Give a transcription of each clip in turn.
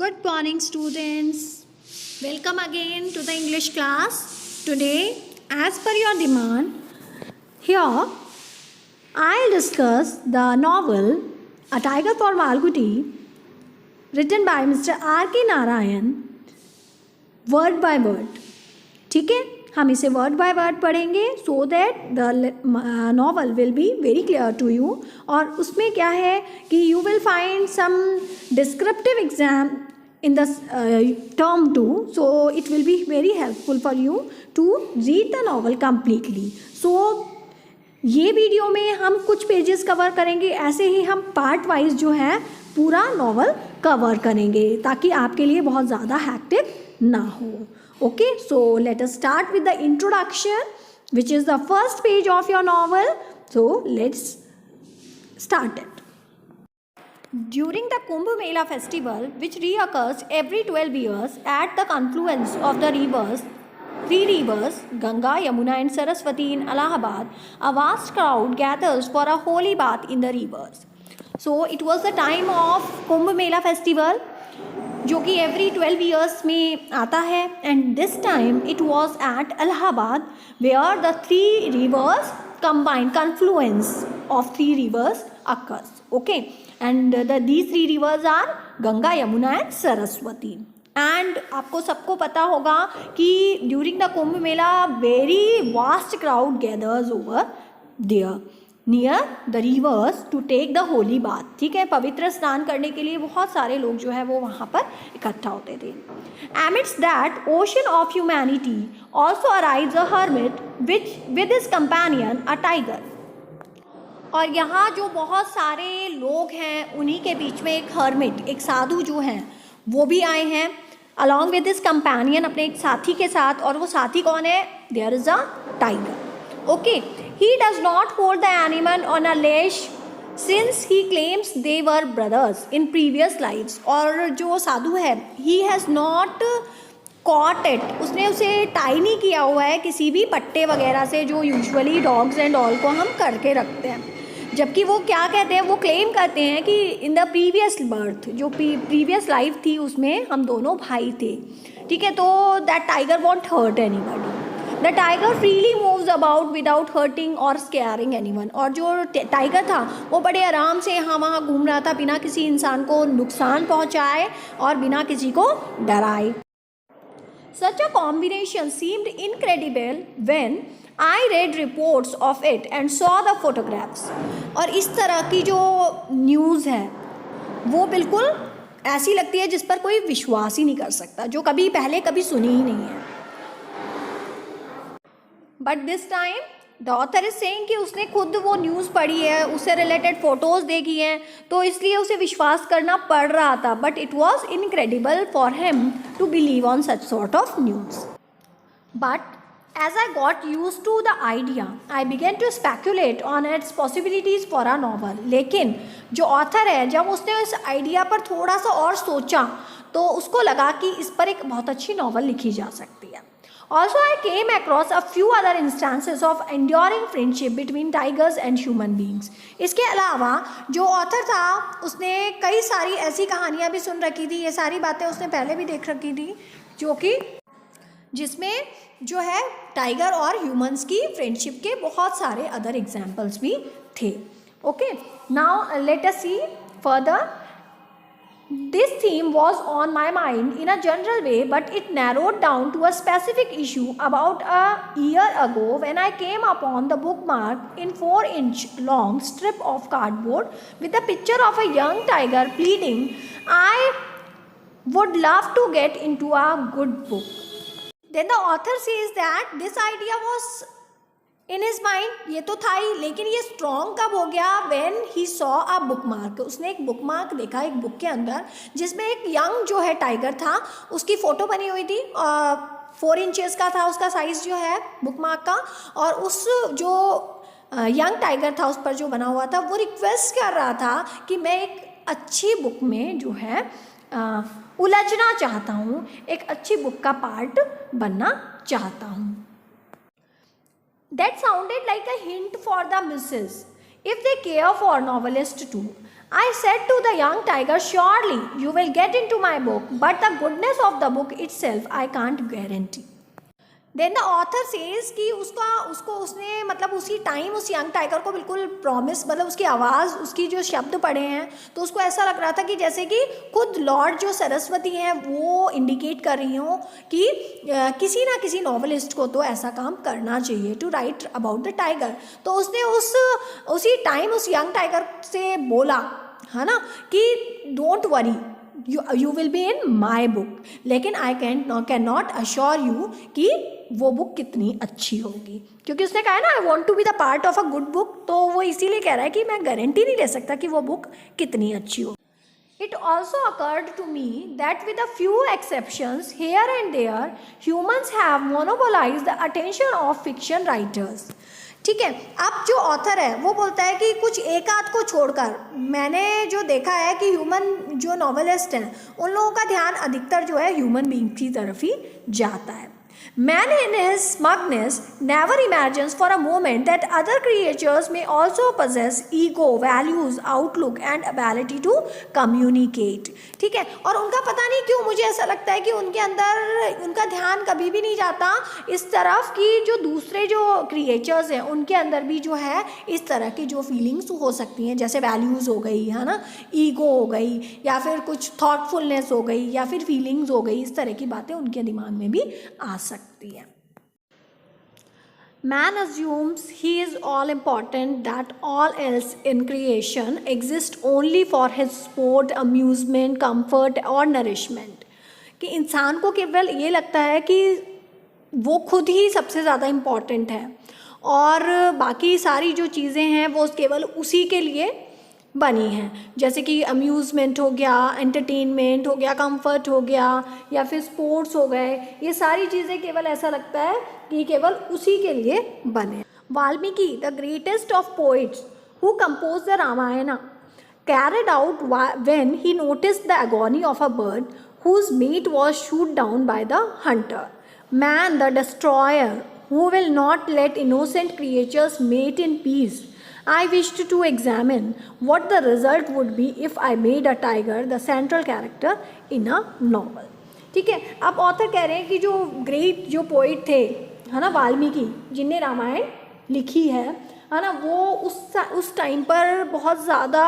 Good morning, students. Welcome again to the English class. Today, as per your demand, here I'll discuss the novel A Tiger for Malgudi, written by Mr. R.K. Narayan, word by word. ठीक है, हम इसे word by word पढ़ेंगे so that the novel will be very clear to you. और उसमें क्या है कि you will find some descriptive exam in the term 2, so it will be very helpful for you to read the novel completely. So ये video में हम कुछ pages cover करेंगे, ऐसे ही हम पार्ट वाइज जो है पूरा नॉवल कवर करेंगे ताकि आपके लिए बहुत ज़्यादा हैक्टिक ना हो. Okay, so let us start with the introduction which is the first page of your novel. So let's start it. During the Kumbh Mela festival, which reoccurs every 12 years at the confluence of the three rivers, Ganga, Yamuna and Saraswati in Allahabad, a vast crowd gathers for a holy bath in the rivers. So it was the time of Kumbh Mela festival, जो कि every 12 years में आता है, and this time it was at Allahabad where the three rivers combined, confluence of three rivers occurs. Okay, and these three rivers are Ganga, Yamuna and Saraswati. And आपको सबको पता होगा कि during the Kumbh Mela very vast crowd gathers over there near the rivers to take the holy bath. ठीक है, पवित्र स्नान करने के लिए बहुत सारे लोग जो है वो वहाँ पर इकट्ठा होते थे. Amidst that ocean of humanity also arrives a hermit which with his companion a tiger. और यहाँ जो बहुत सारे लोग हैं उन्हीं के बीच में एक हर्मिट, एक साधु जो हैं वो भी आए हैं अलॉन्ग विद हिज कंपेनियन, अपने एक साथी के साथ. और वो साथी कौन है? There is a tiger. Okay, he does not hold the animal on a leash since he claims they were brothers in previous lifes. और जो साधु है he has not caught it, उसने उसे टाई नहीं किया हुआ है किसी भी पट्टे वगैरह से जो यूजुअली डॉग्स एंड ऑल को हम करके रखते हैं. जबकि वो क्या कहते हैं, वो क्लेम करते हैं कि इन द प्रीवियस बर्थ, जो प्रीवियस लाइफ थी उसमें हम दोनों भाई थे. ठीक है, तो that tiger won't hurt anybody. The tiger freely moves about without hurting और स्केयरिंग एनीवन. और जो टाइगर था वो बड़े आराम से यहाँ वहाँ घूम रहा था बिना किसी इंसान को नुकसान पहुँचाए और बिना किसी को डराए. Such a combination seemed incredible when I read reports of it and saw the photographs. और इस तरह की जो न्यूज़ है वो बिल्कुल ऐसी लगती है जिस पर कोई विश्वास ही नहीं कर सकता, जो कभी पहले कभी सुनी ही नहीं है. But this time the author is saying कि उसने खुद वो न्यूज़ पढ़ी है, उससे रिलेटेड फ़ोटोज़ देखी हैं, तो इसलिए उसे विश्वास करना पड़ रहा था. But it was incredible for him to believe on such sort of news. But as I got used to the idea, I began to speculate on its possibilities for a novel. लेकिन जो author है जब उसने इस idea पर थोड़ा सा और सोचा तो उसको लगा कि इस पर एक बहुत अच्छी नॉवल लिखी जा सकती है. Also, I came across a few other instances of enduring friendship between tigers and human beings. इसके अलावा जो ऑथर था उसने कई सारी ऐसी कहानियाँ भी सुन रखी थी, ये सारी बातें उसने पहले भी देख रखी थी, जो कि जिसमें जो है टाइगर और ह्यूमंस की फ्रेंडशिप के बहुत सारे अदर एग्जाम्पल्स भी थे. Okay, now let us see further. This theme was on my mind in a general way, but it narrowed down to a specific issue about a year ago when I came upon the bookmark in 4-inch long strip of cardboard with a picture of a young tiger pleading, I would love to get into a good book. Then the author says that this idea was in his mind. ये तो था ही, लेकिन ये strong कब हो गया? when he saw a bookmark. उसने एक bookmark देखा एक बुक के अंदर जिसमें एक यंग जो है टाइगर था, उसकी फ़ोटो बनी हुई थी. 4 इंचेस का था उसका साइज़ जो है बुकमार्क का. और उस जो यंग टाइगर था उस पर जो बना हुआ था वो रिक्वेस्ट कर रहा था कि मैं एक अच्छी बुक में जो है उलझना चाहता हूँ, एक अच्छी बुक का पार्ट बनना चाहता हूँ. That sounded like a hint for the missus, if they care for novelist too. I said to the young tiger, surely you will get into my book, but the goodness of the book itself I can't guarantee. Then the author says कि उसने मतलब उसी time उस young tiger को बिल्कुल promise, मतलब उसकी आवाज़, उसकी जो शब्द पढ़े हैं तो उसको ऐसा लग रहा था कि जैसे कि खुद लॉर्ड जो सरस्वती हैं वो इंडिकेट कर रही हों कि किसी ना किसी नॉवलिस्ट को तो ऐसा काम करना चाहिए to write about the tiger. तो उसने उसी टाइम उस यंग टाइगर से बोला, है ना, कि don't worry, you will be in my book, लेकिन I can not assure you कि वो बुक कितनी अच्छी होगी, क्योंकि उसने कहा है ना, I want to be the part of a good book. तो वो इसीलिए कह रहा है कि मैं गारंटी नहीं ले सकता कि वो बुक कितनी अच्छी हो. It also occurred to me that with a few exceptions here and there, humans have monopolized the attention of fiction writers. ठीक है, अब जो ऑथर है वो बोलता है कि कुछ एक आध को छोड़कर मैंने जो देखा है कि ह्यूमन जो नॉवेलिस्ट हैं उन लोगों का ध्यान अधिकतर जो है ह्यूमन बीइंग की तरफ ही जाता है. Man in his smugness never imagines for a moment that other creatures may also possess ego, values, outlook and ability to communicate. ठीक है, और उनका पता नहीं क्यों मुझे ऐसा लगता है कि उनके अंदर उनका ध्यान कभी भी नहीं जाता इस तरफ कि जो दूसरे जो क्रिएचर्स हैं उनके अंदर भी जो है इस तरह की जो फीलिंग्स हो सकती हैं, जैसे वैल्यूज़ हो गई, है ना, ईगो हो गई, या फिर कुछ थॉटफुलनेस हो गई, या फिर फीलिंग्स हो गई. इस तरह की बातें उनके दिमाग में भी आ सकती है. Man assumes he is all important, that all else in creation exists only for his sport, amusement, comfort और nourishment. कि इंसान को केवल ये लगता है कि वो खुद ही सबसे ज़्यादा इम्पॉर्टेंट है और बाकी सारी जो चीज़ें हैं वो केवल उसी के लिए बनी हैं, जैसे कि अम्यूज़मेंट हो गया, एंटरटेनमेंट हो गया, कंफर्ट हो गया, या फिर स्पोर्ट्स हो गए. ये सारी चीज़ें केवल ऐसा लगता है कि केवल उसी के लिए बने. Valmiki, the greatest of poets who compose the Ramayana, carried out when he noticed the agony of a bird whose meat was shot down by the hunter. Man, the destroyer, who will not let innocent creatures mate in peace. I wished to examine what the result would be if I made a tiger the central character in a novel. ठीक है, अब author कह रहे हैं कि जो great जो poet थे, है ना, वाल्मीकि, जिनने रामायण लिखी है ना, वो उस टाइम पर बहुत ज़्यादा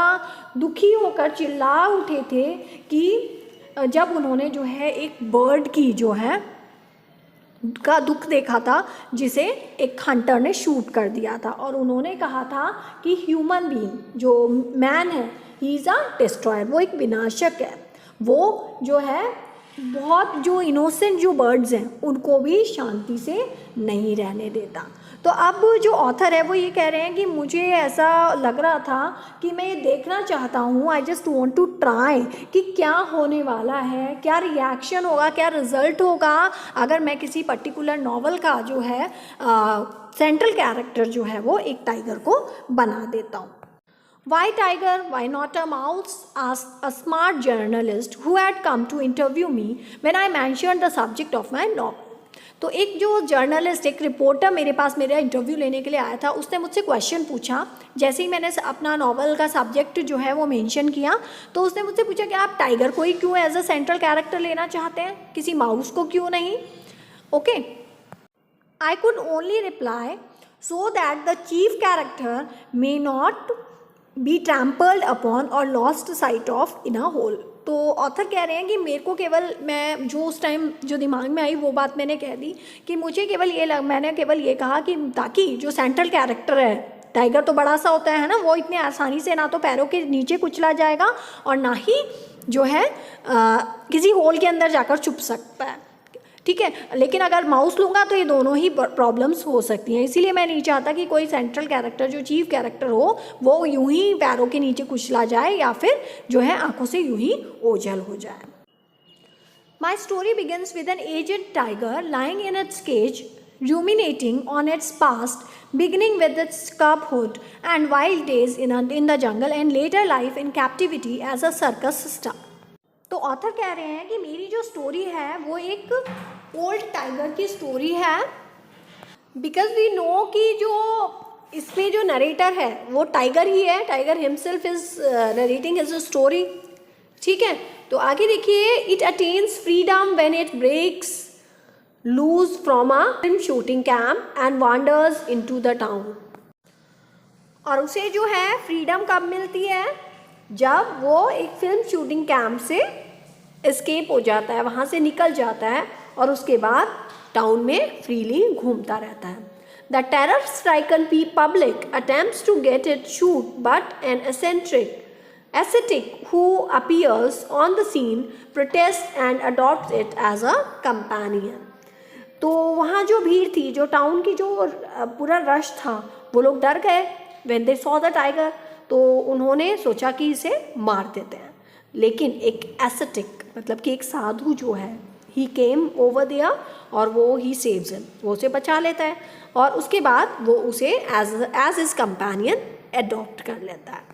दुखी होकर चिल्ला उठे थे कि जब उन्होंने जो है एक बर्ड की जो है का दुख देखा था जिसे एक हंटर ने शूट कर दिया था, और उन्होंने कहा था कि ह्यूमन बीइंग जो मैन है, ही इज़ अ डिस्ट्रॉयर, वो एक विनाशक है, वो जो है बहुत जो इनोसेंट जो बर्ड्स हैं उनको भी शांति से नहीं रहने देता. तो अब जो ऑथर है वो ये कह रहे हैं कि मुझे ऐसा लग रहा था कि मैं ये देखना चाहता हूँ, I just want to try कि क्या होने वाला है, क्या रिएक्शन होगा, क्या रिज़ल्ट होगा अगर मैं किसी पर्टिकुलर नॉवल का जो है सेंट्रल कैरेक्टर जो है वो एक टाइगर को बना देता हूँ. Why tiger? Why not a mouse? asked a smart journalist who had come to interview me when I mentioned the subject of my novel. तो एक जो जर्नलिस्ट, एक रिपोर्टर मेरे पास मेरा इंटरव्यू लेने के लिए आया था, उसने मुझसे क्वेश्चन पूछा. जैसे ही मैंने अपना नॉवल का सब्जेक्ट जो है वो मेंशन किया तो उसने मुझसे पूछा कि आप टाइगर को ही क्यों एज अ सेंट्रल कैरेक्टर लेना चाहते हैं, किसी माउस को क्यों नहीं. Okay, I could only reply so that the chief character may not be trampled upon और lost sight of in a hole. तो ऑथर कह रहे हैं कि मेरे को केवल, मैं जो उस टाइम जो दिमाग में आई वो बात मैंने कह दी कि मुझे केवल मैंने केवल ये कहा कि ताकि जो सेंट्रल कैरेक्टर है, टाइगर तो बड़ा सा होता है ना, वो इतने आसानी से ना तो पैरों के नीचे कुचला जाएगा और ना ही जो है किसी होल के अंदर जाकर छुप सकता है. ठीक है, लेकिन अगर माउस लूँगा तो ये दोनों ही प्रॉब्लम्स हो सकती हैं. इसीलिए मैं नहीं चाहता कि कोई सेंट्रल कैरेक्टर जो चीफ कैरेक्टर हो वो यूं ही पैरों के नीचे कुचला जाए या फिर जो है आंखों से यूं ही ओझल हो जाए. My story begins with an aged tiger lying in its cage ruminating on its past, beginning with its cubhood and wild days in the jungle and later life in captivity as a circus star. तो author कह रहे हैं कि मेरी जो story है वो एक ओल्ड टाइगर की स्टोरी है, बिकॉज वी नो कि जो इसमें जो नरेटर है वो टाइगर ही है, tiger himself is narrating his story. ठीक है, तो आगे देखिए, it attains freedom when it breaks loose from a film shooting camp and wanders into the town. और उसे जो है फ्रीडम कब मिलती है? जब वो एक फिल्म शूटिंग कैंप से एस्केप हो जाता है, वहाँ से निकल जाता है और उसके बाद टाउन में फ्रीली घूमता रहता है। The terror-stricken public attempts to get it shoot, but an ascetic who appears on the scene protests and adopts it as a companion. तो वहाँ जो भीड़ थी, जो टाउन की जो पूरा रश था, वो लोग डर गए when they saw the tiger। तो उन्होंने सोचा कि इसे मार देते हैं, लेकिन एक ascetic मतलब कि एक साधु जो है, he came over there और वो he saves him, वो उसे बचा लेता है और उसके बाद वो उसे as his companion adopt कर लेता है।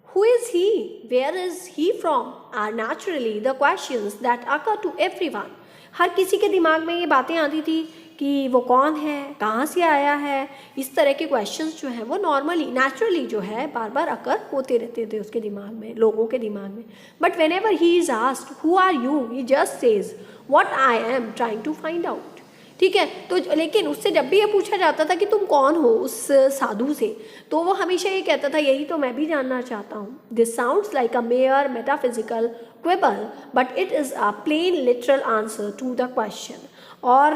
Who is he? Where is he from? Are naturally the questions that occur to everyone. हर किसी के दिमाग में ये बातें आती थी कि वो कौन है, कहाँ से आया है। इस तरह के क्वेश्चंस जो हैं वो नॉर्मली नेचुरली जो है बार बार अकर होते रहते थे उसके दिमाग में, लोगों के दिमाग में। But whenever he is asked who are you, he just says what I am trying to find out. ठीक है, तो लेकिन उससे जब भी ये पूछा जाता था कि तुम कौन हो उस साधु से, तो वो हमेशा ये कहता था यही तो मैं भी जानना चाहता हूँ। This sounds like a mere metaphysical quibble but it is a plain literal answer to the question. और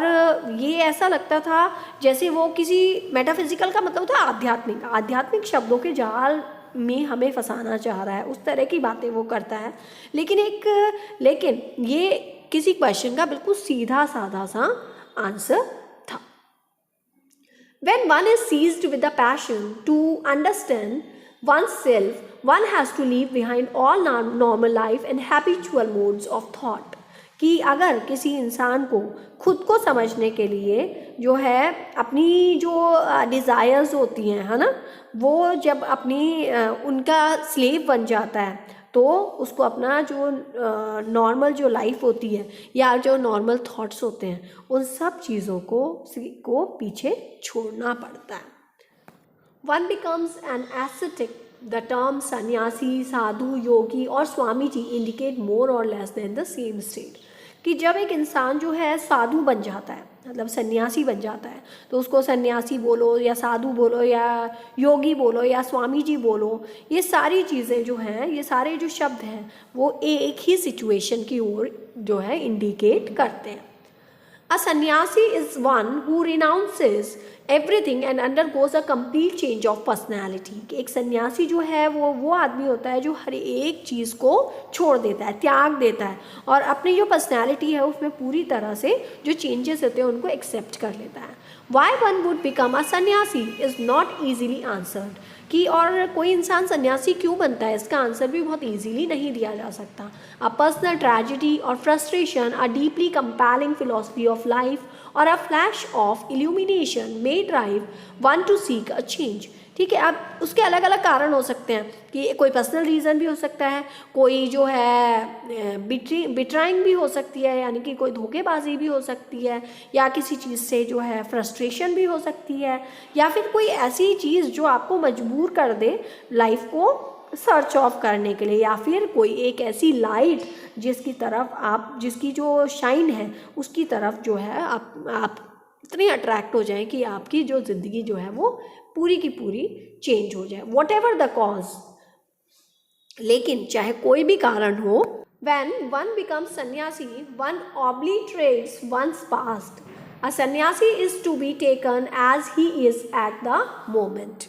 ये ऐसा लगता था जैसे वो किसी मेटाफिजिकल का मतलब था आध्यात्मिक शब्दों के जाल में हमें फंसाना चाह रहा है, उस तरह की बातें वो करता है। लेकिन ये किसी क्वेश्चन का बिल्कुल सीधा साधा सा आंसर था। When one is seized with the passion to understand oneself, one has to leave behind all normal life and habitual modes of thought। कि अगर किसी इंसान को खुद को समझने के लिए जो है अपनी जो डिज़ायर्स होती हैं, है ना, वो जब अपनी उनका स्लेव बन जाता है तो उसको अपना जो नॉर्मल जो लाइफ होती है या जो नॉर्मल थॉट्स होते हैं उन सब चीज़ों को पीछे छोड़ना पड़ता है। One becomes an aesthetic. The term सन्यासी, साधु, योगी और स्वामी जी इंडिकेट मोर और less than the same state. कि जब एक इंसान जो है साधु बन जाता है, मतलब सन्यासी बन जाता है, तो उसको सन्यासी बोलो या साधु बोलो या योगी बोलो या स्वामी जी बोलो, ये सारी चीज़ें जो हैं, ये सारे जो शब्द हैं वो एक ही सिचुएशन की ओर जो है इंडिकेट करते हैं। A sannyasi is one who renounces everything and undergoes a complete change of personality। कि एक सन्यासी जो है वो आदमी होता है जो हर एक चीज़ को छोड़ देता है, त्याग देता है और अपनी जो पर्सनैलिटी है उसमें पूरी तरह से जो चेंजेस होते हैं उनको एक्सेप्ट कर लेता है। Why one would become a sannyasi is not easily answered। कि और कोई इंसान सन्यासी क्यों बनता है, इसका आंसर भी बहुत इजीली नहीं दिया जा सकता। अ पर्सनल ट्रेजेडी और frustration, a deeply compelling philosophy of life और a flash of illumination may drive one to seek a change. ठीक है, अब उसके अलग अलग कारण हो सकते हैं कि कोई पर्सनल रीज़न भी हो सकता है, कोई जो है बिट्राइंग भी हो सकती है, यानी कि कोई धोखेबाजी भी हो सकती है, या किसी चीज़ से जो है फ्रस्ट्रेशन भी हो सकती है, या फिर कोई ऐसी चीज़ जो आपको मजबूर कर दे लाइफ को सर्च ऑफ करने के लिए, या फिर कोई एक ऐसी लाइट जिसकी जो शाइन है उसकी तरफ जो है आप इतने अट्रैक्ट हो जाएं कि आपकी जो ज़िंदगी जो है वो पूरी की पूरी चेंज हो जाए। वॉट एवर द कॉज, लेकिन चाहे कोई भी कारण हो, when one becomes sannyasi, one obliterates one's past। A sannyasi is to be taken as he is at the moment।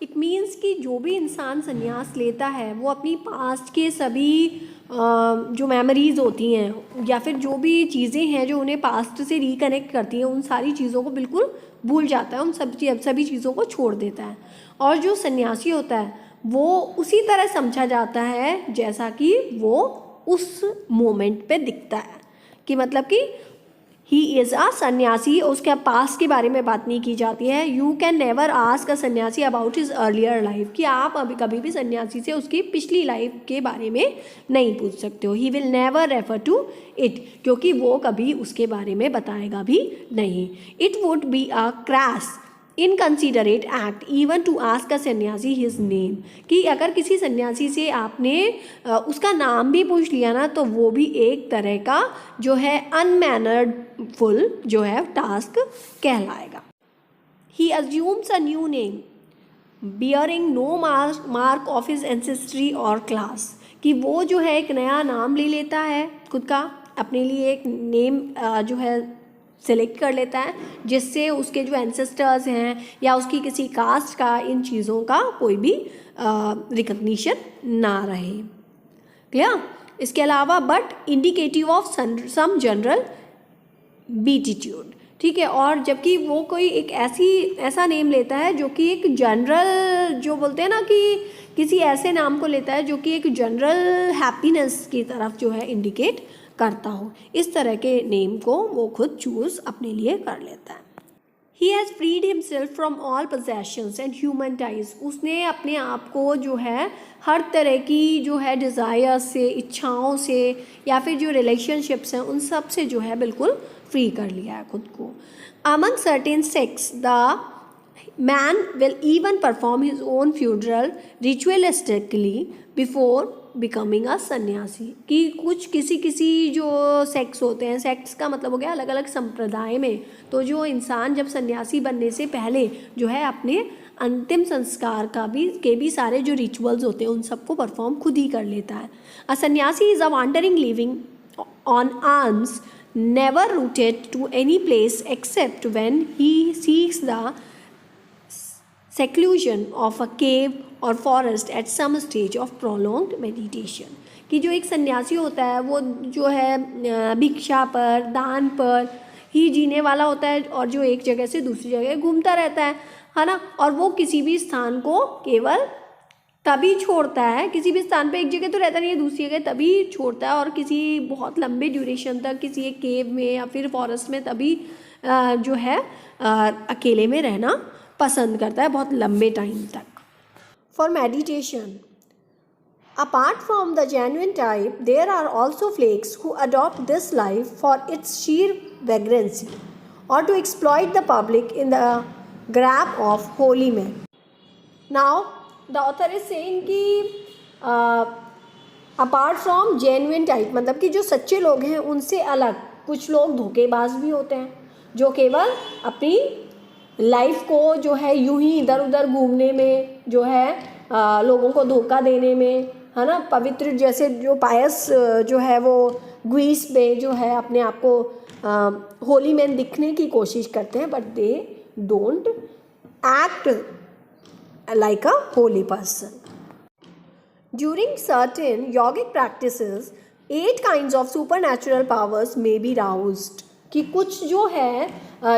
It means कि जो भी इंसान संन्यास लेता है वो अपनी पास्ट के सभी जो मेमोरीज़ होती हैं या फिर जो भी चीज़ें हैं जो उन्हें पास्ट से रिकनेक्ट करती हैं उन सारी चीज़ों को बिल्कुल भूल जाता है, उन सभी चीज़ों को छोड़ देता है। और जो सन्यासी होता है वो उसी तरह समझा जाता है जैसा कि वो उस मोमेंट पे दिखता है, कि मतलब कि ही इज़ अ सन्यासी। उसके पास के बारे में बात नहीं की जाती है। You can never ask a सन्यासी अबाउट हिज अर्लियर लाइफ, कि आप अभी कभी भी सन्यासी से उसकी पिछली लाइफ के बारे में नहीं पूछ सकते हो। He will never refer to it, क्योंकि वो कभी उसके बारे में बताएगा भी नहीं। It would be a crass inconsiderate act even to ask a sannyasi his name, कि अगर किसी सन्यासी से आपने उसका नाम भी पूछ लिया ना तो वो भी एक तरह का जो है अनमैनर्डफुल जो है टास्क कहलाएगा. He assumes a new name bearing no mark of his ancestry और क्लास, कि वो जो है एक नया नाम ले लेता है खुद का, अपने लिए एक नेम जो है सेलेक्ट कर लेता है जिससे उसके जो एंसेस्टर्स हैं या उसकी किसी कास्ट का इन चीज़ों का कोई भी रिकग्निशन ना रहे. क्लियर. इसके अलावा but indicative of some general beatitude, ठीक है. और जबकि वो कोई एक ऐसा नेम लेता है जो कि एक जनरल, जो बोलते हैं ना कि किसी ऐसे नाम को लेता है जो कि एक जनरल हैप्पीनेस की तरफ जो है इंडिकेट करता हो, इस तरह के नेम को वो खुद चूज अपने लिए कर लेता है. He has freed himself from all possessions and human ties. उसने अपने आप को जो है हर तरह की जो है डिज़ायर से, इच्छाओं से या फिर जो रिलेशनशिप्स हैं उन सब से जो है बिल्कुल फ्री कर लिया है खुद को. Among certain sects, the man will even perform his own funeral ritualistically before becoming a सन्यासी, कि कुछ किसी जो सेक्स होते हैं, सेक्स का मतलब हो गया अलग अलग संप्रदाय में, तो जो इंसान जब सन्यासी बनने से पहले जो है अपने अंतिम संस्कार के भी सारे जो रिचुअल्स होते हैं उन सबको परफॉर्म खुद ही कर लेता है. A sannyasi is a wandering living on alms never rooted to any place except when he seeks the seclusion of a cave or forest at some stage of prolonged meditation, कि जो एक सन्यासी होता है वो जो है भिक्षा पर, दान पर ही जीने वाला होता है और जो एक जगह से दूसरी जगह घूमता रहता है ना. और वो किसी भी स्थान को केवल तभी छोड़ता है, किसी भी स्थान पे एक जगह तो रहता नहीं है, दूसरी जगह तभी छोड़ता है, और किसी बहुत लंबे ड्यूरेशन तक किसी एक केव में या फिर फॉरेस्ट में तभी जो है अकेले में रहना पसंद करता है बहुत लंबे टाइम तक. For meditation apart from the genuine type there are also flex who adopt this life for its sheer vagrancy और to exploit the public in the grab of holy man. Now the author is saying कि apart from genuine type मतलब कि जो सच्चे लोग हैं उनसे अलग कुछ लोग धोखेबाज भी होते हैं जो केवल अपनी लाइफ को जो है यूं ही इधर उधर घूमने में जो है लोगों को धोखा देने में, है ना, पवित्र जैसे जो पायस जो है वो ग्रीस में जो है अपने आप को होली मैन दिखने की कोशिश करते हैं, but they don't act like a holy person. During certain yogic practices, 8 kinds of supernatural powers may be roused. कि कुछ जो है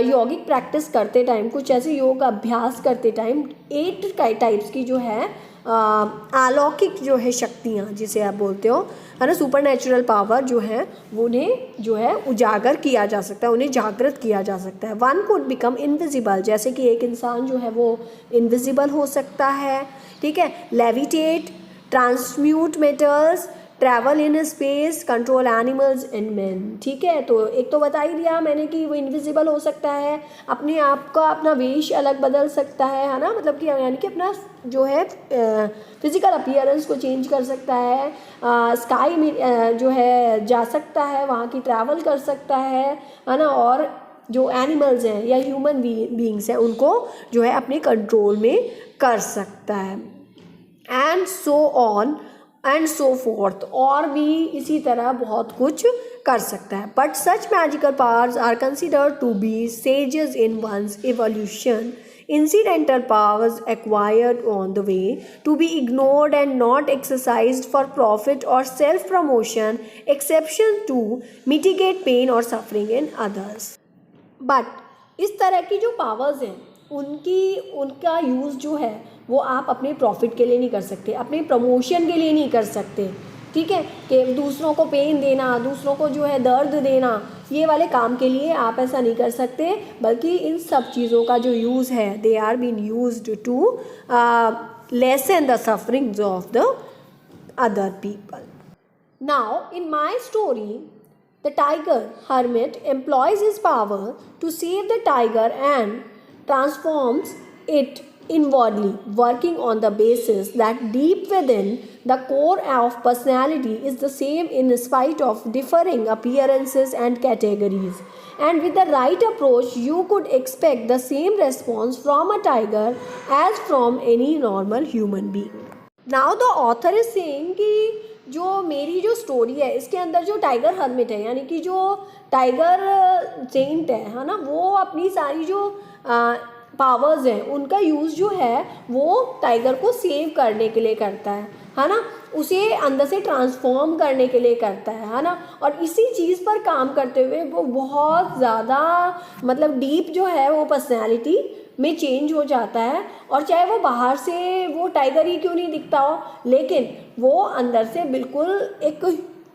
योगिक प्रैक्टिस करते टाइम, कुछ ऐसे योग अभ्यास करते टाइम 8 टाइप्स की जो है अलौकिक जो है शक्तियाँ जिसे आप बोलते हो, है ना, सुपर नेचुरल पावर जो है उन्हें जो है उजागर किया जा सकता है, उन्हें जागृत किया जा सकता है. वन कुड बिकम इनविजिबल, जैसे कि एक इंसान जो है वो इनविजिबल हो सकता है, ठीक है. Levitate, transmute metals, travel in space, control animals and man. ठीक है, तो एक तो बता ही दिया मैंने कि वो इनविजिबल हो सकता है, अपने आप का अपना वेश अलग बदल सकता है ना, मतलब कि यानी कि अपना जो है फिजिकल अपीयरेंस को चेंज कर सकता है, स्काई में जो है जा सकता है, वहाँ की ट्रैवल कर सकता है ना, और जो एनिमल्स हैं या ह्यूमन बीइंग्स हैं उनको जो है अपने कंट्रोल में कर सकता है. And so on and so forth, और भी इसी तरह बहुत कुछ कर सकता है. But such magical powers are considered to be stages in one's evolution, incidental powers acquired on the way, to be ignored and not exercised for profit or self promotion, exception to mitigate pain or suffering in others. But इस तरह की जो powers हैं उनका use जो है वो आप अपने प्रॉफिट के लिए नहीं कर सकते, अपने प्रमोशन के लिए नहीं कर सकते, ठीक है, कि दूसरों को पेन देना, दूसरों को जो है दर्द देना, ये वाले काम के लिए आप ऐसा नहीं कर सकते, बल्कि इन सब चीज़ों का जो यूज़ है they are been used to lessen the sufferings of the other people. Now in my story the tiger hermit employs his power to save the tiger and transforms it inwardly, working on the basis that deep within the core of personality is the same in spite of differing appearances and categories. And with the right approach, you could expect the same response from a tiger as from any normal human being. Now the author is saying कि जो मेरी जो story है इसके अंदर जो tiger hermit है, यानी कि जो टाइगर सेंट है ना, वो अपनी सारी जो पावर्स हैं उनका यूज़ जो है वो टाइगर को सेव करने के लिए करता है ना, उसे अंदर से ट्रांसफॉर्म करने के लिए करता है ना, और इसी चीज़ पर काम करते हुए वो बहुत ज़्यादा मतलब डीप जो है वो पर्सनैलिटी में चेंज हो जाता है। और चाहे वो बाहर से वो टाइगर ही क्यों नहीं दिखता हो, लेकिन वो अंदर से बिल्कुल एक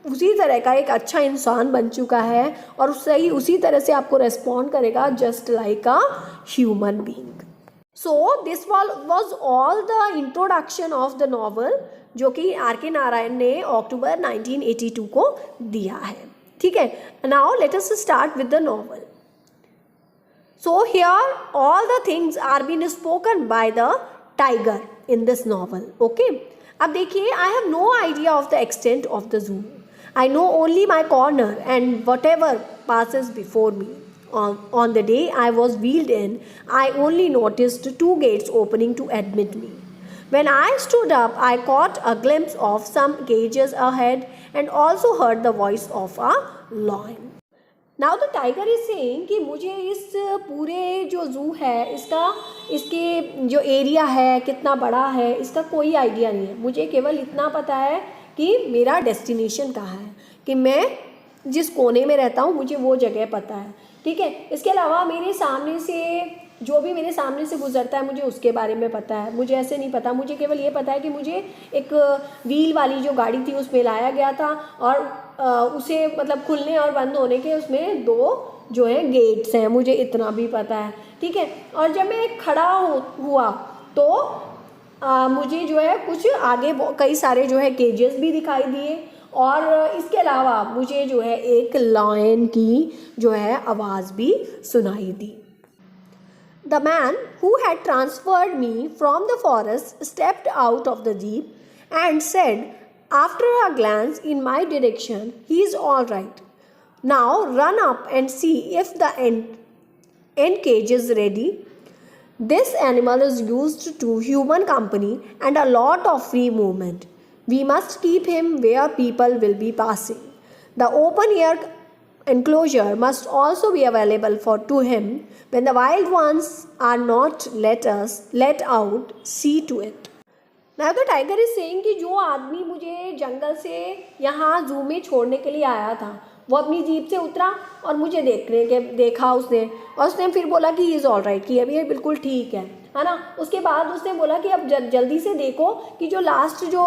उसी तरह का एक अच्छा इंसान बन चुका है और सही उसी तरह से आपको रेस्पॉन्ड करेगा just like a human being. So this was all the introduction of the novel जो कि आर.के. नारायण ने अक्टूबर 1982 को दिया है। ठीक है, now let us start with the novel. So here all the things are being spoken by the tiger in this novel. Okay. अब देखिए, I have no idea of the extent of the zoo. I know only my corner and whatever passes before me. On the day I was wheeled in, I only noticed 2 gates opening to admit me. When I stood up, I caught a glimpse of some cages ahead and also heard the voice of a lion. Now the tiger is saying कि मुझे इस पूरे जो zoo है इसके जो area है कितना बड़ा है इसका कोई आइडिया नहीं है। मुझे केवल इतना पता है कि मेरा डेस्टिनेशन कहाँ है, कि मैं जिस कोने में रहता हूँ मुझे वो जगह पता है। ठीक है, इसके अलावा मेरे सामने से जो भी मेरे सामने से गुजरता है मुझे उसके बारे में पता है। मुझे ऐसे नहीं पता, मुझे केवल ये पता है कि मुझे एक व्हील वाली जो गाड़ी थी उसमें लाया गया था और उसे मतलब खुलने और बंद होने के उसमें 2 जो है गेट्स हैं, मुझे इतना भी पता है। ठीक है, और जब मैं खड़ा हुआ तो मुझे जो है कुछ आगे कई सारे जो है केजेस भी दिखाई दिए और इसके अलावा मुझे जो है एक लायन की जो है आवाज़ भी सुनाई दी। The man who had transferred me from the forest stepped out of the jeep and said, after a glance in my direction, "He's all right. Now run up and see if the end cage is ready. This animal is used to human company and a lot of free movement. We must keep him where people will be passing. The open air enclosure must also be available to him when the wild ones are not let out. See to it." Now the tiger is saying कि जो आदमी मुझे जंगल से यहाँ जू में छोड़ने के लिए आया था वो अपनी जीप से उतरा और मुझे देखा उसने, और उसने फिर बोला कि इज़ ऑल राइट, कि अभी ये बिल्कुल ठीक है ना। उसके बाद उसने बोला कि अब जल्दी से देखो कि जो लास्ट जो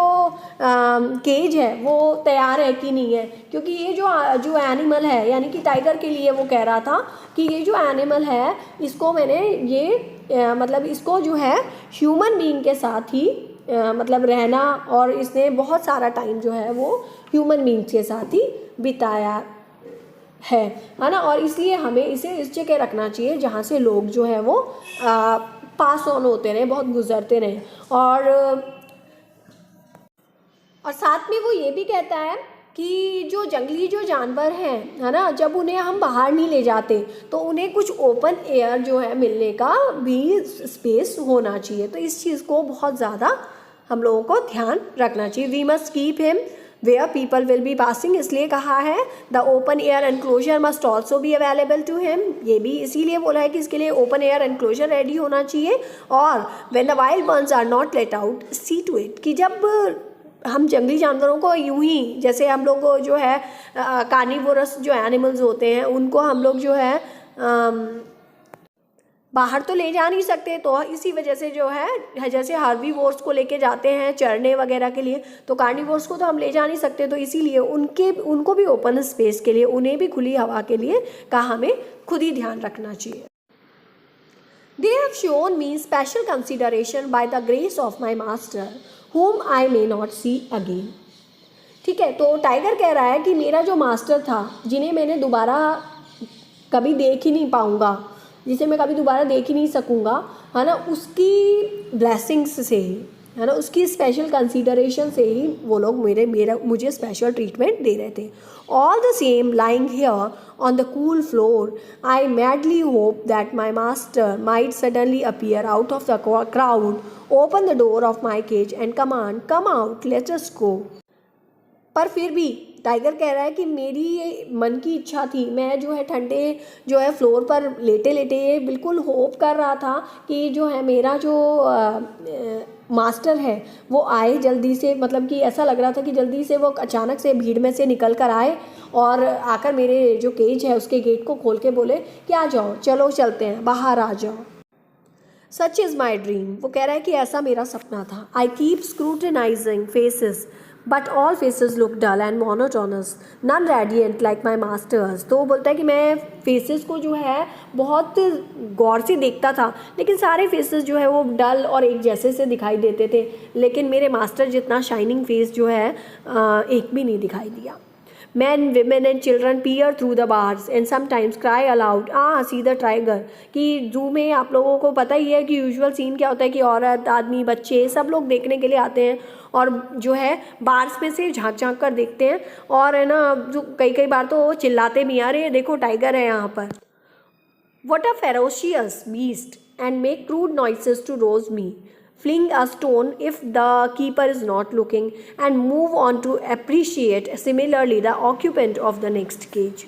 केज है वो तैयार है कि नहीं है, क्योंकि ये जो एनिमल है, यानी कि टाइगर के लिए वो कह रहा था कि ये जो एनिमल है इसको मैंने मतलब इसको जो है ह्यूमन बीइंग के साथ ही मतलब रहना, और इसने बहुत सारा टाइम जो है वो ह्यूमन बीइंग्स के साथ ही बिताया है ना, और इसलिए हमें इसे इस जगह रखना चाहिए जहाँ से लोग जो है वो पास ऑन होते रहें, बहुत गुजरते रहें। और साथ में वो ये भी कहता है कि जो जंगली जो जानवर हैं है ना, जब उन्हें हम बाहर नहीं ले जाते तो उन्हें कुछ ओपन एयर जो है मिलने का भी स्पेस होना चाहिए। तो इस चीज़ को बहुत ज़्यादा हम लोगों को ध्यान रखना चाहिए। We must keep him where people will be passing, इसलिए कहा है the open air enclosure must also be available to him, ये भी इसीलिए बोला है कि इसके लिए ओपन एयर एनक्लोजर रेडी होना चाहिए। और when the wild ones are not let out, see to it, कि जब हम जंगली जानवरों को यूं ही जैसे हम लोग को जो है कार्निवोरस जो एनिमल्स होते हैं उनको हम लोग जो है बाहर तो ले जा नहीं सकते, तो इसी वजह से जो है जैसे हार्बीवोर्स को लेके जाते हैं चरने वगैरह के लिए, तो कार्निवोर्स को तो हम ले जा नहीं सकते, तो इसीलिए उनको भी ओपन स्पेस के लिए, उन्हें भी खुली हवा के लिए कहा हमें खुद ही ध्यान रखना चाहिए। They have shown me special consideration by the grace of my master, whom I may not see again. ठीक है, तो टाइगर कह रहा है कि मेरा जो मास्टर था जिन्हें मैंने दोबारा कभी देख ही नहीं पाऊँगा, जिसे मैं कभी दोबारा देख ही नहीं सकूँगा, है ना, उसकी ब्लेसिंग्स से ही, है ना, उसकी स्पेशल कंसीडरेशन से ही वो लोग मुझे स्पेशल ट्रीटमेंट दे रहे थे. All the same, lying here on the cool floor, I madly hope that my master might suddenly appear out of the crowd, open the door of my cage and command, come out, let us go. पर फिर भी tiger कह रहा है कि मेरी ये मन की इच्छा थी, मैं जो है ठंडे जो है फ्लोर पर लेटे लेटे बिल्कुल होप कर रहा था कि जो है मेरा जो मास्टर है वो आए जल्दी से, मतलब कि ऐसा लग रहा था कि जल्दी से वो अचानक से भीड़ में से निकल कर आए और आकर मेरे जो केज है उसके गेट को खोल के बोले कि आ जाओ, चलो चलते हैं, बाहर आ जाओ. Such is my dream. वो कह रहा है कि ऐसा मेरा सपना था. I keep scrutinising faces but all faces look dull and monotonous, none radiant like my masters. तो वो बोलता है कि मैं फेसेस को जो है बहुत गौर से देखता था, लेकिन सारे फेसेस जो है वो डल और एक जैसे से दिखाई देते थे, लेकिन मेरे मास्टर जितना शाइनिंग फेस जो है एक भी नहीं दिखाई दिया. Men, women and children peer through the bars and sometimes cry aloud, see the tiger. कि जू में आप लोगों को पता ही है कि यूजुअल सीन क्या होता है कि औरत, आदमी, बच्चे सब लोग देखने के लिए आते हैं और जो है बार्स में से झांक झांक कर देखते हैं और है ना, जो कई बार तो चिल्लाते भी, अरे देखो टाइगर है यहाँ पर. What a ferocious beast, and make crude noises to rouse me. Fling a stone if the keeper is not looking, and move on to appreciate similarly the occupant of the next cage.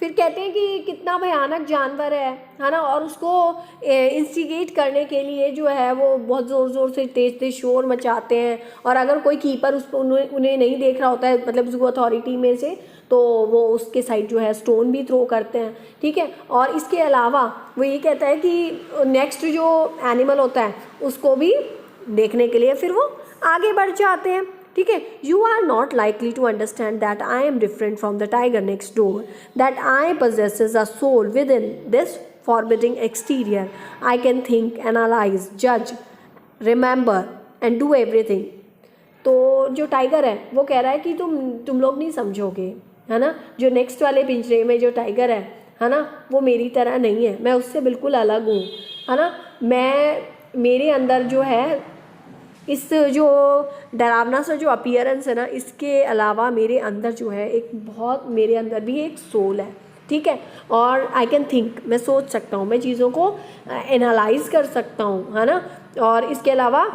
फिर कहते हैं कि कितना भयानक जानवर है ना, और उसको इंस्टिगेट करने के लिए जो है वो बहुत ज़ोर ज़ोर से तेज़ शोर मचाते हैं, और अगर कोई कीपर उन्हें नहीं देख रहा होता है, मतलब जू अथॉरिटी में से, तो वो उसके साइड जो है स्टोन भी थ्रो करते हैं. ठीक है, और इसके अलावा वो ये कहता है कि नेक्स्ट जो एनिमल होता है उसको भी देखने के लिए फिर वो आगे बढ़ जाते हैं. ठीक है, you are not likely to understand that I am different from the tiger next door, that I possesses a soul within this forbidding exterior. I can think, analyze, judge, remember and do everything. तो जो tiger है वो कह रहा है कि तुम लोग नहीं समझोगे, है ना, जो नेक्स्ट वाले पिंजरे में जो टाइगर है ना, वो मेरी तरह नहीं है, मैं उससे बिल्कुल अलग हूँ, है ना. मेरे अंदर जो है इस जो डरावना सा जो अपीयरेंस है ना, इसके अलावा मेरे अंदर जो है मेरे अंदर भी एक सोल है. ठीक है, और आई कैन थिंक, मैं सोच सकता हूँ, मैं चीज़ों को एनालाइज कर सकता हूँ, है ना, और इसके अलावा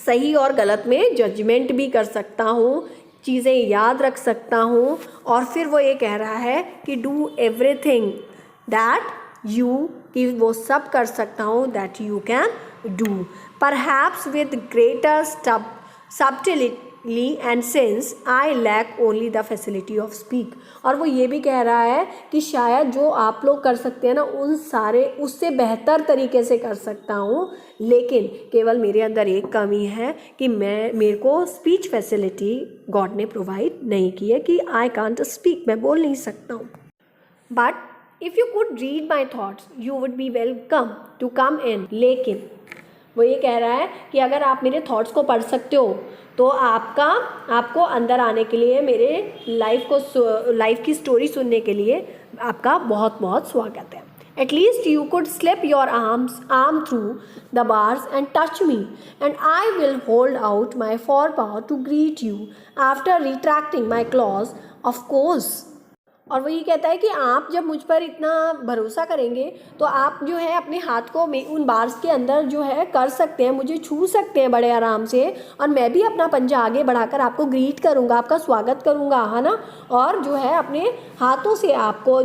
सही और गलत में जजमेंट भी कर सकता हूँ, चीज़ें याद रख सकता हूँ. और फिर वो ये कह रहा है कि डू एवरीथिंग दैट यू, कि वो सब कर सकता हूँ that you can do, perhaps with greater subtlety and sense I lack only the facility of speak. और वो ये भी कह रहा है कि शायद जो आप लोग कर सकते हैं ना, उससे बेहतर तरीके से कर सकता हूँ, लेकिन केवल मेरे अंदर एक कमी है कि मेरे को स्पीच फैसिलिटी गॉड ने प्रोवाइड नहीं की है, कि आई कांट स्पीक, मैं बोल नहीं सकता हूँ. But if you could read my thoughts you would be welcome to come in. लेकिन वो ये कह रहा है कि अगर आप मेरे थॉट्स को पढ़ सकते हो तो आपको अंदर आने के लिए, मेरे लाइफ की स्टोरी सुनने के लिए आपका बहुत बहुत स्वागत है. At least you could slip your arm through the bars and touch me and I will hold out my forepaw to greet you after retracting my claws, of course. और वो ये कहता है कि आप जब मुझ पर इतना भरोसा करेंगे तो आप जो है अपने हाथ को उन बार्स के अंदर जो है कर सकते हैं, मुझे छू सकते हैं बड़े आराम से, और मैं भी अपना पंजा आगे बढ़ाकर आपको ग्रीट करूँगा, आपका स्वागत करूँगा, है ना, और जो है अपने हाथों से आपको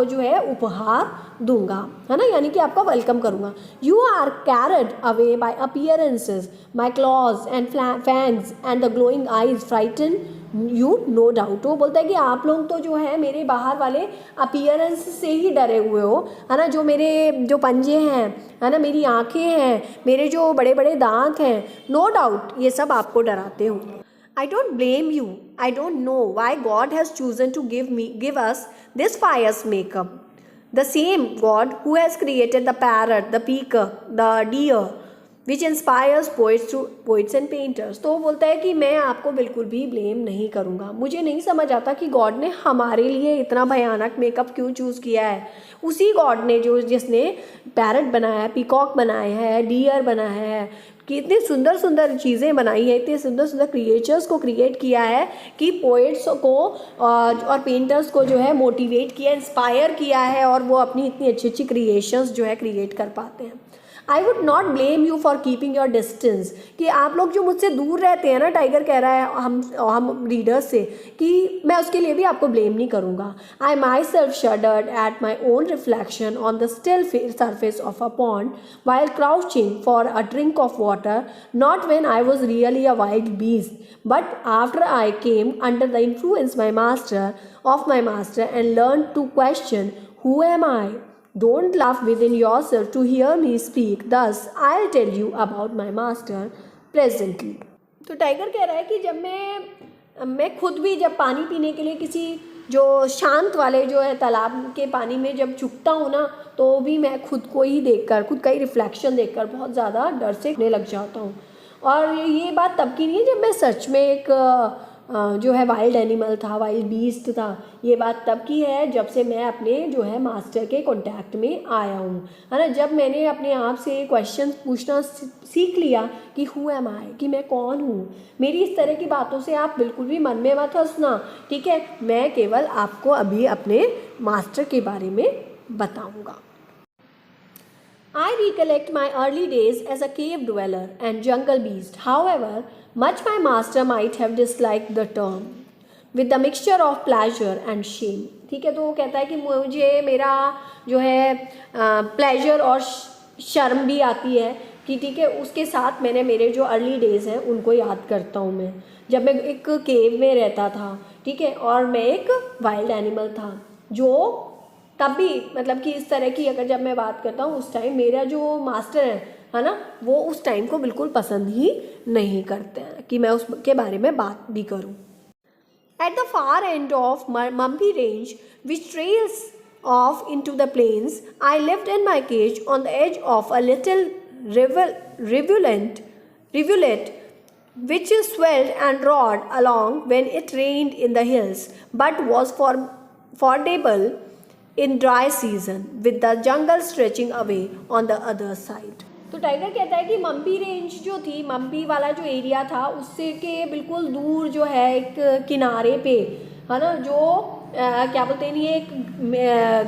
जो है उपहार दूंगा, है ना, यानी कि आपका वेलकम करूँगा. You are carried away by appearances, my claws and fangs and the glowing eyes frighten you, no doubt. वो बोलता है कि आप लोग तो जो है मेरे बाहर वाले अपीयरेंस से ही डरे हुए हो, है ना, जो मेरे जो पंजे हैं, है ना, मेरी आँखें हैं, मेरे जो बड़े बड़े दांत हैं, नो डाउट ये सब आपको डराते हो. I don't blame you. I don't know why God has chosen to give us this pious makeup. The same God who has created the parrot, the peacock, the deer, which inspires poets and painters. तो वो बोलता है कि मैं आपको बिल्कुल भी blame नहीं करूँगा। मुझे नहीं समझ आता कि गॉड ने हमारे लिए इतना भयानक मेकअप क्यों चूज़ किया है। उसी गॉड ने जिसने पैरट बनाया है, पीकॉक बनाया है, डियर बनाया है, कि इतनी सुंदर सुंदर चीज़ें बनाई है, इतने सुंदर सुंदर क्रिएचर्स को क्रिएट किया है कि पोइट्स को और पेंटर्स को जो है मोटिवेट किया, इंस्पायर किया है, और वो अपनी इतनी अच्छी अच्छी क्रिएशंस जो है क्रिएट कर पाते हैं। I would not blame you for keeping your distance, कि आप लोग जो मुझसे दूर रहते हैं ना, टाइगर कह रहा है हम रीडर्स से, कि मैं उसके लिए भी आपको ब्लेम नहीं करूँगा। I myself shuddered at my own reflection on the still surface of a pond while crouching for a drink of water, not when I was really a wild beast, but after I came under the influence of my master and learned to question, who am I? Don't laugh within yourself to hear me speak. Thus, I'll tell you about my master presently. तो tiger कह रहा है कि जब मैं खुद भी जब पानी पीने के लिए किसी जो शांत वाले जो है तालाब के पानी में जब झुकता हूँ ना, तो भी मैं खुद को ही देखकर, खुद का ही रिफ्लेक्शन देखकर बहुत ज़्यादा डर से लग जाता हूँ। और ये बात तब की नहीं है जब मैं सच में एक जो है वाइल्ड एनिमल था, वाइल्ड बीस्ट था। ये बात तब की है जब से मैं अपने जो है मास्टर के कांटेक्ट में आया हूँ, है ना। जब मैंने अपने आप से क्वेश्चन पूछना सीख लिया कि हु एम आई, कि मैं कौन हूँ। मेरी इस तरह की बातों से आप बिल्कुल भी मन में मत हंसना, ठीक है। मैं केवल आपको अभी अपने मास्टर के बारे में बताऊँगा। I recollect my early days as a cave dweller and jungle beast. However, much my master might have disliked the term, with the mixture of pleasure and shame. ठीक है, तो वो कहता है कि मुझे मेरा जो है प्लेजर और शर्म भी आती है कि ठीक है, उसके साथ मैंने मेरे जो अर्ली डेज़ हैं उनको याद करता हूँ। मैं जब मैं एक केव में रहता था, ठीक है, और मैं एक वाइल्ड एनिमल था, जो तब भी मतलब कि इस तरह की अगर जब मैं बात करता हूँ उस टाइम मेरा जो मास्टर है ना, वो उस टाइम को बिल्कुल पसंद ही नहीं करते हैं कि मैं उसके बारे में बात भी करूँ। At the far end of Mempi range which trails off into the plains, I lived in my cage on the edge of a little rivulet which swelled and roared along when it rained in the hills, but was fordable in dry season with the jungle stretching away on the other side. तो tiger कहता है कि मम्बी range जो थी, मम्बी वाला जो area था, उससे के बिल्कुल दूर जो है एक किनारे पे, है ना, जो क्या बोलते हैं, ये एक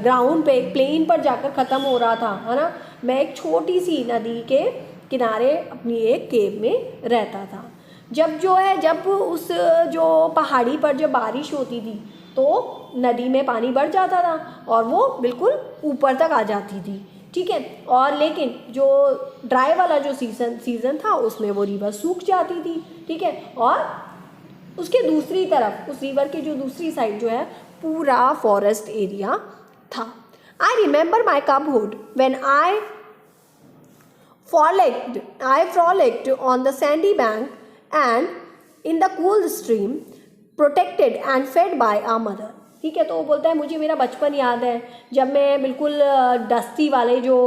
ग्राउंड पे, एक प्लेन पर जाकर ख़त्म हो रहा था, है ना। मैं एक छोटी सी नदी के किनारे अपनी एक केव में रहता था। जब उस जो पहाड़ी पर जब बारिश होती थी तो नदी में पानी बढ़ जाता था और वो बिल्कुल ऊपर तक आ जाती थी, ठीक है। और लेकिन जो ड्राई वाला जो सीज़न था उसमें वो रिवर सूख जाती थी, ठीक है। और उसके दूसरी तरफ, उस रिवर के जो दूसरी साइड जो है पूरा फॉरेस्ट एरिया था। I remember my cubhood when I frolicked on the sandy bank and in the cool stream, protected and fed by our mother. ठीक है, तो वो बोलता है मुझे मेरा बचपन याद है जब मैं बिल्कुल डस्ती वाले जो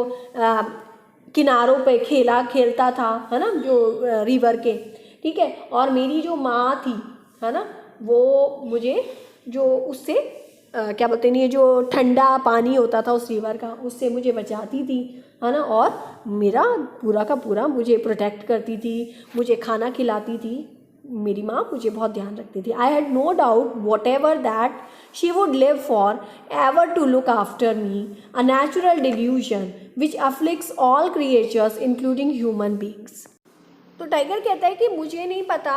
किनारों पे खेलता था, है ना, जो रिवर के, ठीक है। और मेरी जो माँ थी, है ना, वो मुझे जो उससे क्या बोलते हैं, ये जो ठंडा पानी होता था उस रिवर का, उससे मुझे बचाती थी, है ना। और मेरा पूरा का पूरा मुझे प्रोटेक्ट करती थी, मुझे खाना खिलाती थी। मेरी माँ मुझे बहुत ध्यान रखती थी। I had no doubt whatever that she would live forever to look after me, a natural delusion which afflicts all creatures including human beings. तो टाइगर कहता है कि मुझे नहीं पता,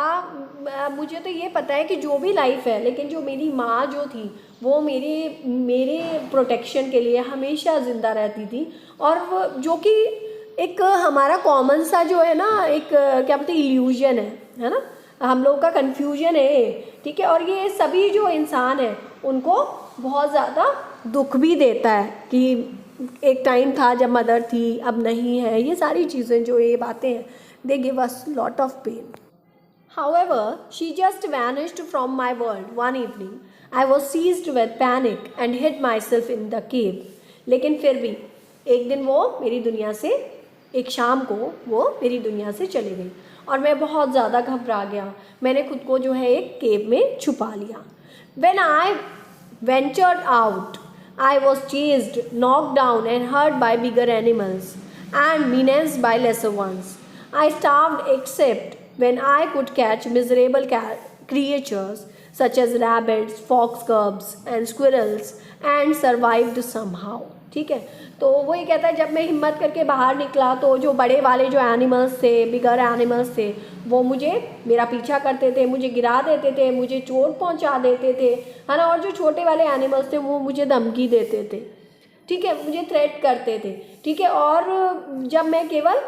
मुझे तो ये पता है कि जो भी लाइफ है, लेकिन जो मेरी माँ जो थी वो मेरे प्रोटेक्शन के लिए हमेशा ज़िंदा रहती थी। और वो जो कि एक हमारा कॉमन सा जो है ना, एक क्या बोलते हैं, इल्यूजन है ना, हम लोगों का कन्फ्यूजन है, ठीक है। और ये सभी जो इंसान हैं उनको बहुत ज़्यादा दुख भी देता है कि एक टाइम था जब मदर थी, अब नहीं है। ये सारी चीज़ें जो ये बातें हैं, they give us lot of pain. However, she just vanished from my world one evening. I was seized with panic and hid myself in the cave. लेकिन फिर भी एक दिन वो मेरी दुनिया से एक शाम को वो मेरी दुनिया से चली गई और मैं बहुत ज़्यादा घबरा गया। मैंने खुद को जो है एक केव में छुपा लिया। When I ventured out, I was chased, knocked down and hurt by bigger animals and menaced by lesser ones. I starved except when I could catch miserable creatures such as rabbits, fox cubs and squirrels and survived somehow. ठीक है, तो वो ये कहता है जब मैं हिम्मत करके बाहर निकला तो जो बड़े वाले जो एनिमल्स थे, बिगर एनिमल्स थे, वो मुझे मेरा पीछा करते थे, मुझे गिरा देते थे, मुझे चोट पहुंचा देते थे, है ना। और जो छोटे वाले एनिमल्स थे वो मुझे धमकी देते थे, ठीक है, मुझे थ्रेट करते थे, ठीक है। और जब मैं केवल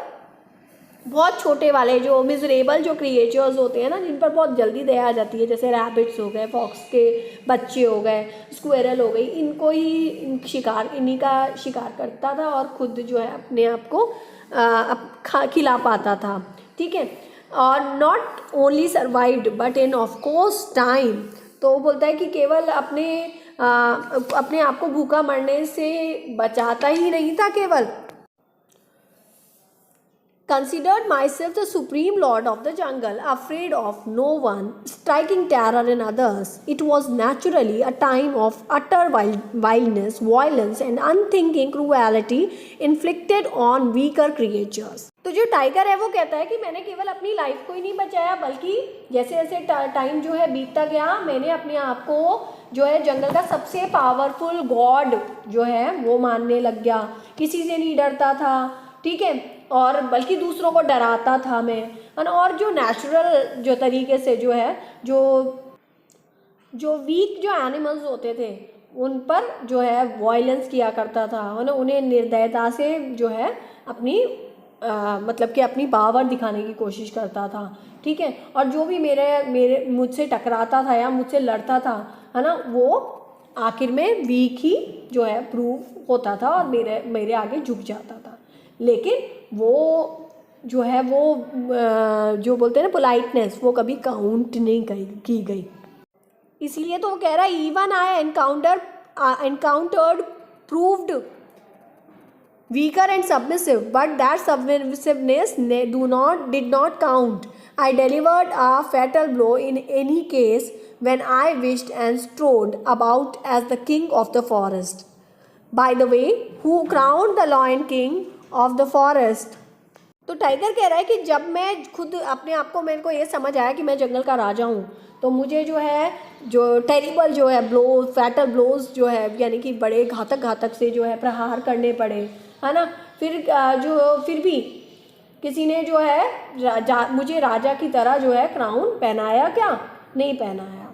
बहुत छोटे वाले जो मिजरेबल जो क्रिएचर्स होते हैं ना, जिन पर बहुत जल्दी दया आ जाती है, जैसे रैबिट्स हो गए, फॉक्स के बच्चे हो गए, स्क्वेरल हो गई, इनको ही इन्हीं का शिकार करता था और खुद जो है अपने आप को खिला पाता था, ठीक है। और not only survived but in of course time, तो वो बोलता है कि केवल अपने आप को भूखा मरने से बचाता ही नहीं था केवल, considered myself the supreme lord of the jungle, afraid of no one, striking terror in others. It was naturally a time of utter wildness, violence and unthinking cruelty inflicted on weaker creatures. तो जो tiger है वो कहता है कि मैंने केवल अपनी लाइफ को ही नहीं बचाया, बल्कि जैसे जैसे टाइम जो है बीतता गया, मैंने अपने आप को जो है जंगल का सबसे पावरफुल गॉड जो है वो मानने लग गया, किसी से नहीं डरता था, ठीक है, और बल्कि दूसरों को डराता था मैं, है ना। और जो नेचुरल जो तरीके से जो है जो वीक जो एनिमल्स होते थे उन पर जो है वायलेंस किया करता था, है ना, उन्हें निर्दयता से जो है अपनी मतलब कि अपनी पावर दिखाने की कोशिश करता था, ठीक है। और जो भी मेरे मुझसे टकराता था या मुझसे लड़ता था, है ना, वो आखिर में वीक ही जो है प्रूव होता था और मेरे आगे झुक जाता था। लेकिन वो जो है वो जो बोलते हैं ना पोलाइटनेस, वो कभी काउंट नहीं की गई। इसलिए तो वो कह रहा है even I encountered proved weaker and submissive but that submissiveness did not count. I delivered a fatal blow in any case when I wished and strode about as the king of the forest. By the way, who crowned the lion king of the forest? तो tiger कह रहा है कि जब मैं खुद अपने आप को, मेरे को ये समझ आया कि मैं जंगल का राजा हूँ, तो मुझे जो है जो टेरिबल जो है ब्लो, फैटल ब्लोज जो है, यानी कि बड़े घातक से जो है प्रहार करने पड़े, है ना। फिर भी किसी ने जो है मुझे राजा की तरह जो है क्राउन पहनाया क्या? नहीं पहनाया,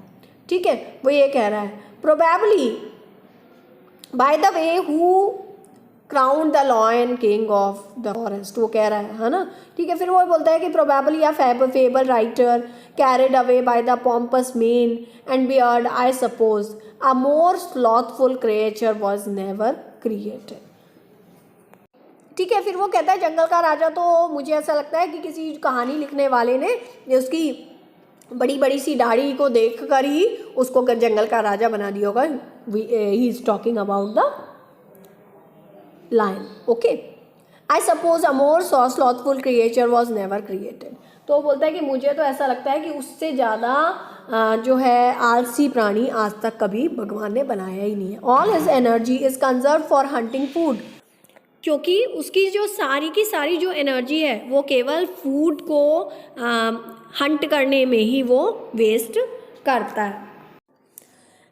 ठीक है। वो ये कह रहा है probably by the way who crown the lion king of the forest, वो कह रहा है ना, ठीक है। फिर वो बोलता है कि probably a fable writer carried away by the pompous main and beard, I suppose a more slothful creature was never created, ठीक है। फिर वो कहता है जंगल का राजा, तो मुझे ऐसा लगता है कि किसी कहानी लिखने वाले ने उसकी बड़ी सी दाढ़ी को देख कर ही उसको जंगल का राजा बना दिया होगा। He is talking about the lion, okay. I suppose a more slothful creature was never created, तो बोलता है कि मुझे तो ऐसा लगता है कि उससे ज़्यादा जो है आलसी प्राणी आज तक कभी भगवान ने बनाया ही नहीं है। All his energy is conserve for hunting food, क्योंकि उसकी जो सारी की सारी जो एनर्जी है वो केवल फूड को हंट करने में ही वो वेस्ट करता है।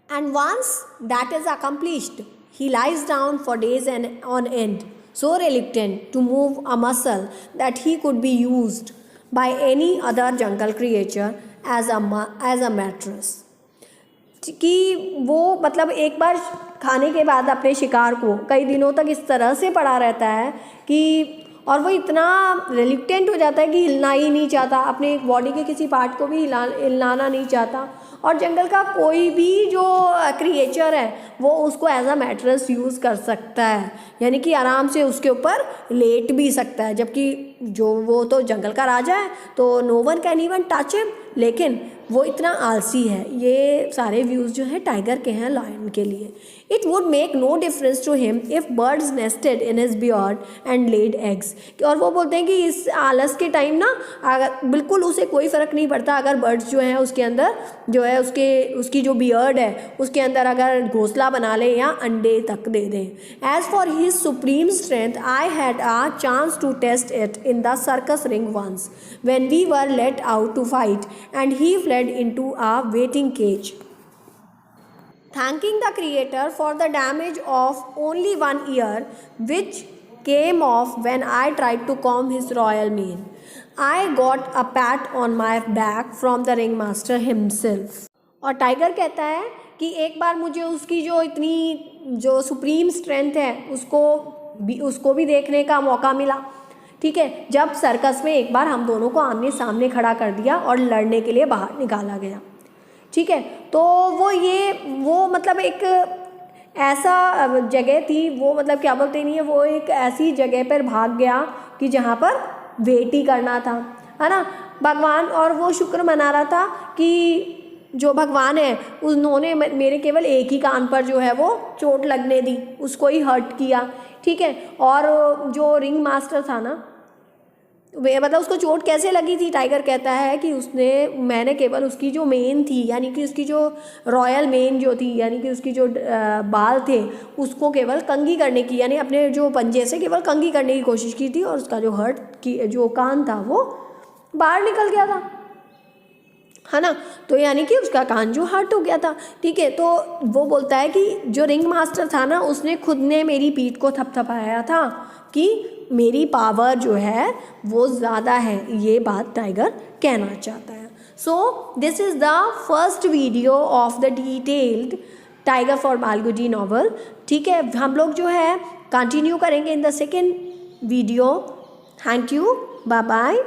And once that is accomplished he lies down for days and on end, so reluctant to move a muscle that he could be used by any other jungle creature as a mattress, कि वो मतलब एक बार खाने के बाद अपने शिकार को कई दिनों तक इस तरह से पड़ा रहता है कि, और वो इतना रिलक्टेंट हो जाता है कि हिलना ही नहीं चाहता, अपने बॉडी के किसी पार्ट को भी हिलाना नहीं चाहता। और जंगल का कोई भी जो क्रिएचर है वो उसको एज अ मैट्रेस यूज़ कर सकता है, यानी कि आराम से उसके ऊपर लेट भी सकता है, जबकि जो वो तो जंगल का राजा है, तो no one can even touch him, लेकिन वो इतना आलसी है। ये सारे व्यूज़ जो है टाइगर के हैं लायन के लिए। It would make no difference to him if birds nested in his beard and laid eggs. और वो बोलते हैं कि इस आलस के टाइम ना अगर बिल्कुल उसे कोई फ़र्क नहीं पड़ता अगर बर्ड्स जो हैं उसके अंदर जो है उसकी जो बियर्ड है उसके अंदर अगर घोंसला बना ले या अंडे तक दे दें। As for his supreme strength I had a chance to test it in the circus ring once when we were let out to fight and he fled into a waiting cage. Thanking the creator for the damage of only one ear which came off when I tried to comb his royal mane, I got a pat on my back from the ringmaster himself. और tiger कहता है कि एक बार मुझे उसकी जो इतनी जो सुप्रीम स्ट्रेंथ है उसको भी देखने का मौका मिला। ठीक है, जब सर्कस में एक बार हम दोनों को आमने सामने खड़ा कर दिया और लड़ने के लिए बाहर निकाला गया। ठीक है, तो वो मतलब एक ऐसा जगह थी, वो मतलब क्या बोलते नहीं है, वो एक ऐसी जगह पर भाग गया कि जहाँ पर वेट ही करना था, है ना भगवान। और वो शुक्र मना रहा था कि जो भगवान है उन्होंने मेरे केवल एक ही कान पर जो है वो चोट लगने दी, उसको ही हर्ट किया। ठीक है, और जो रिंग मास्टर था ना मतलब उसको चोट कैसे लगी थी, टाइगर कहता है कि मैंने केवल उसकी जो मेन थी यानी कि उसकी जो रॉयल मेन जो थी यानी कि उसकी जो बाल थे उसको केवल कंघी करने की यानी अपने जो पंजे से केवल कंघी करने की कोशिश की थी और उसका जो हर्ट की जो कान था वो बाहर निकल गया था, है ना। तो यानी कि उसका कान जो हर्ट हो गया था। ठीक है, तो वो बोलता है कि जो रिंग मास्टर था ना उसने खुद ने मेरी पीठ को थपथपाया था कि मेरी पावर जो है वो ज़्यादा है, ये बात टाइगर कहना चाहता है। So this is the first video of the detailed tiger for Malgudi novel. ठीक है, हम लोग जो है कंटिन्यू करेंगे in the second video. Thank you, bye bye.